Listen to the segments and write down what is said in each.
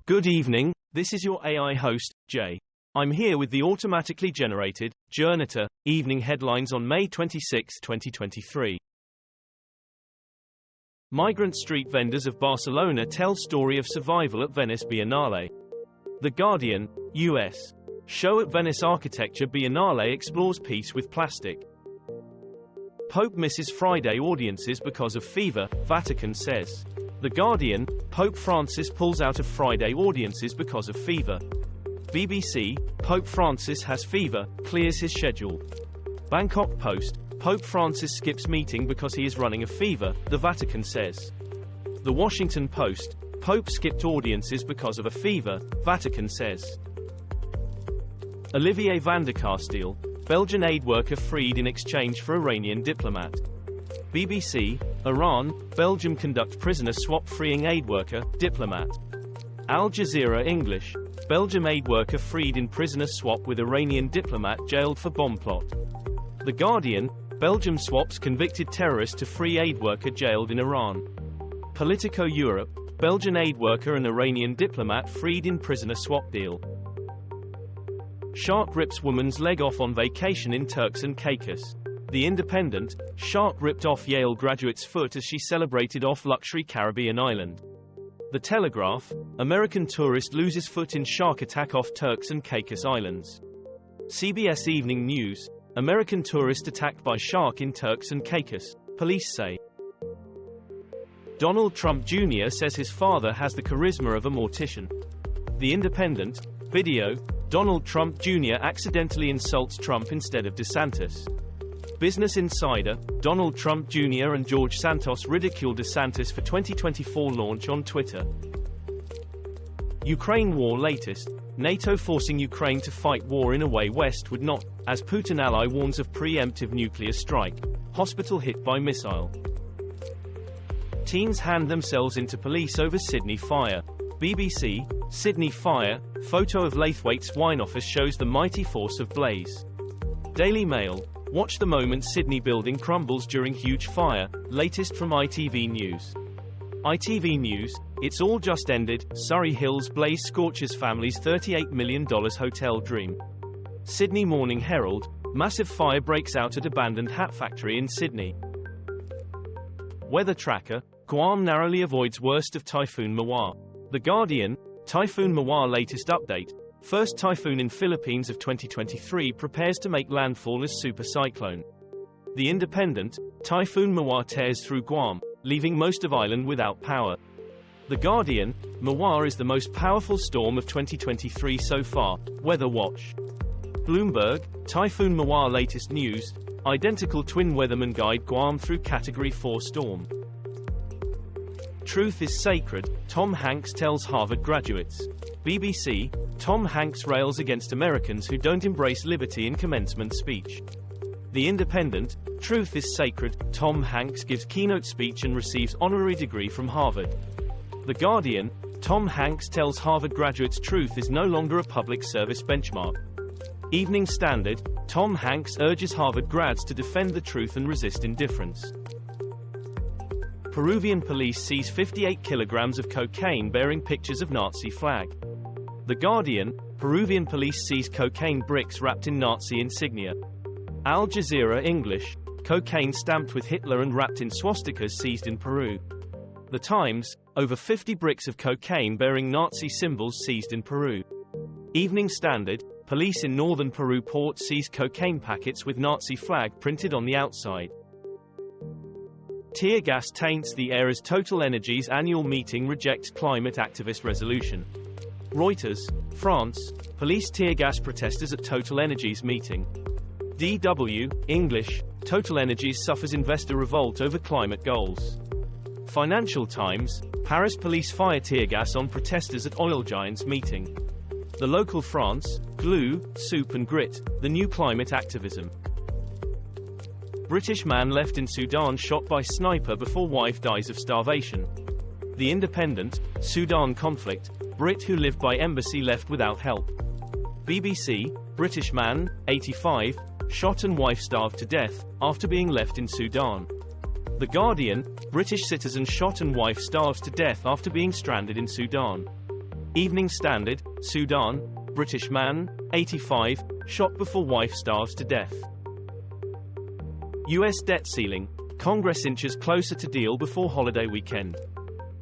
Good evening, this is your AI host, Jay. I'm here with the automatically generated, Journato, evening headlines on May 26, 2023. Migrant street vendors of Barcelona tell story of survival at Venice Biennale. The Guardian, US. Show at Venice Architecture Biennale explores peace with plastic. Pope misses Friday audiences because of fever, Vatican says. The Guardian, Pope Francis pulls out of Friday audiences because of fever. BBC, Pope Francis has fever, clears his schedule. Bangkok Post, Pope Francis skips meeting because he is running a fever, the Vatican says. The Washington Post, Pope skipped audiences because of a fever, Vatican says. Olivier van der Kasteel, Belgian aid worker freed in exchange for Iranian diplomat. BBC, Iran, Belgium conduct prisoner swap freeing aid worker, diplomat. Al Jazeera English, Belgium aid worker freed in prisoner swap with Iranian diplomat jailed for bomb plot. The Guardian, Belgium swaps convicted terrorist to free aid worker jailed in Iran. Politico Europe, Belgian aid worker and Iranian diplomat freed in prisoner swap deal. Shark rips woman's leg off on vacation in Turks and Caicos. The Independent, shark ripped off Yale graduate's foot as she celebrated off luxury Caribbean island. The Telegraph, American tourist loses foot in shark attack off Turks and Caicos Islands. CBS Evening News, American tourist attacked by shark in Turks and Caicos, police say. Donald Trump Jr. says his father has the charisma of a mortician. The Independent, video, Donald Trump Jr. accidentally insults Trump instead of DeSantis. Business Insider, Donald Trump Jr. and George Santos ridicule DeSantis for 2024 launch on Twitter. Ukraine war latest, NATO forcing Ukraine to fight war in a way West would not, as Putin ally warns of pre-emptive nuclear strike, hospital hit by missile. Teens hand themselves into police over Sydney fire. BBC, Sydney fire, photo of Laithwaite's wine office shows the mighty force of blaze. Daily Mail, watch the moment Sydney building crumbles during huge fire, latest from ITV News. ITV News, it's all just ended, Surrey Hills blaze scorches family's $38 million hotel dream. Sydney Morning Herald, massive fire breaks out at abandoned hat factory in Sydney. Weather tracker, Guam narrowly avoids worst of Typhoon Mawar. The Guardian, Typhoon Mawar latest update, first typhoon in Philippines of 2023 prepares to make landfall as super cyclone. The Independent, Typhoon Mawar tears through Guam, leaving most of island without power. The Guardian, Mawar is the most powerful storm of 2023 so far, Weather Watch. Bloomberg, Typhoon Mawar latest news, identical twin weatherman guide Guam through Category 4 storm. Truth is sacred, Tom Hanks tells Harvard graduates. BBC, Tom Hanks rails against Americans who don't embrace liberty in commencement speech. The Independent, truth is sacred, Tom Hanks gives keynote speech and receives honorary degree from Harvard. The Guardian, Tom Hanks tells Harvard graduates truth is no longer a public service benchmark. Evening Standard, Tom Hanks urges Harvard grads to defend the truth and resist indifference. Peruvian police seize 58 kilograms of cocaine bearing pictures of Nazi flag. The Guardian, Peruvian police seize cocaine bricks wrapped in Nazi insignia. Al Jazeera English, cocaine stamped with Hitler and wrapped in swastikas seized in Peru. The Times, over 50 bricks of cocaine bearing Nazi symbols seized in Peru. Evening Standard, police in northern Peru port seize cocaine packets with Nazi flag printed on the outside. Tear gas taints the air as TotalEnergies annual meeting rejects climate activist resolution. Reuters, France, police tear gas protesters at TotalEnergies meeting. DW, English, TotalEnergies suffers investor revolt over climate goals. Financial Times, Paris police fire tear gas on protesters at oil giants meeting. The Local France, glue, soup and grit, the new climate activism. British man left in Sudan shot by sniper before wife dies of starvation. The Independent, Sudan conflict, Brit who lived by embassy left without help. BBC, British man, 85, shot and wife starved to death, after being left in Sudan. The Guardian, British citizen shot and wife starves to death after being stranded in Sudan. Evening Standard, Sudan, British man, 85, shot before wife starves to death. U.S. debt ceiling, Congress inches closer to deal before holiday weekend.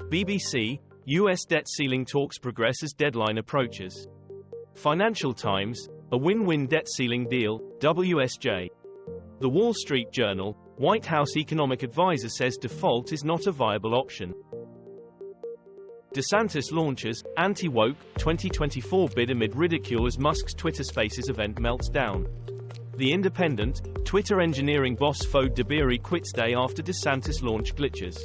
BBC, U.S. debt ceiling talks progress as deadline approaches. Financial Times, a win-win debt ceiling deal, WSJ. The Wall Street Journal, White House economic advisor says default is not a viable option. DeSantis launches anti-woke 2024 bid amid ridicule as Musk's Twitter Spaces event melts down. The Independent, Twitter engineering boss Fode Dabiri quits day after DeSantis launch glitches.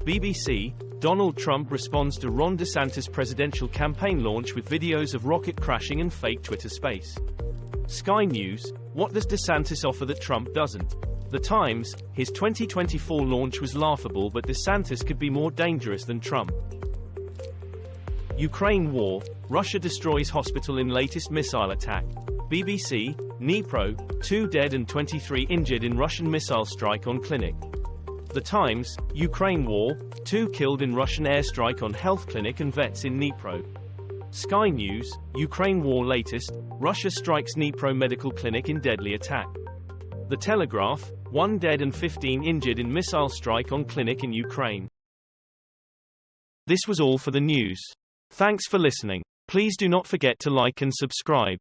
BBC, Donald Trump responds to Ron DeSantis presidential campaign launch with videos of rocket crashing and fake Twitter space. Sky News, what does DeSantis offer that Trump doesn't? The Times, his 2024 launch was laughable but DeSantis could be more dangerous than Trump. Ukraine war, Russia destroys hospital in latest missile attack. BBC, Dnipro, 2 dead and 23 injured in Russian missile strike on clinic. The Times, Ukraine war, 2 killed in Russian airstrike on health clinic and vets in Dnipro. Sky News, Ukraine war latest, Russia strikes Dnipro medical clinic in deadly attack. The Telegraph, 1 dead and 15 injured in missile strike on clinic in Ukraine. This was all for the news. Thanks for listening. Please do not forget to like and subscribe.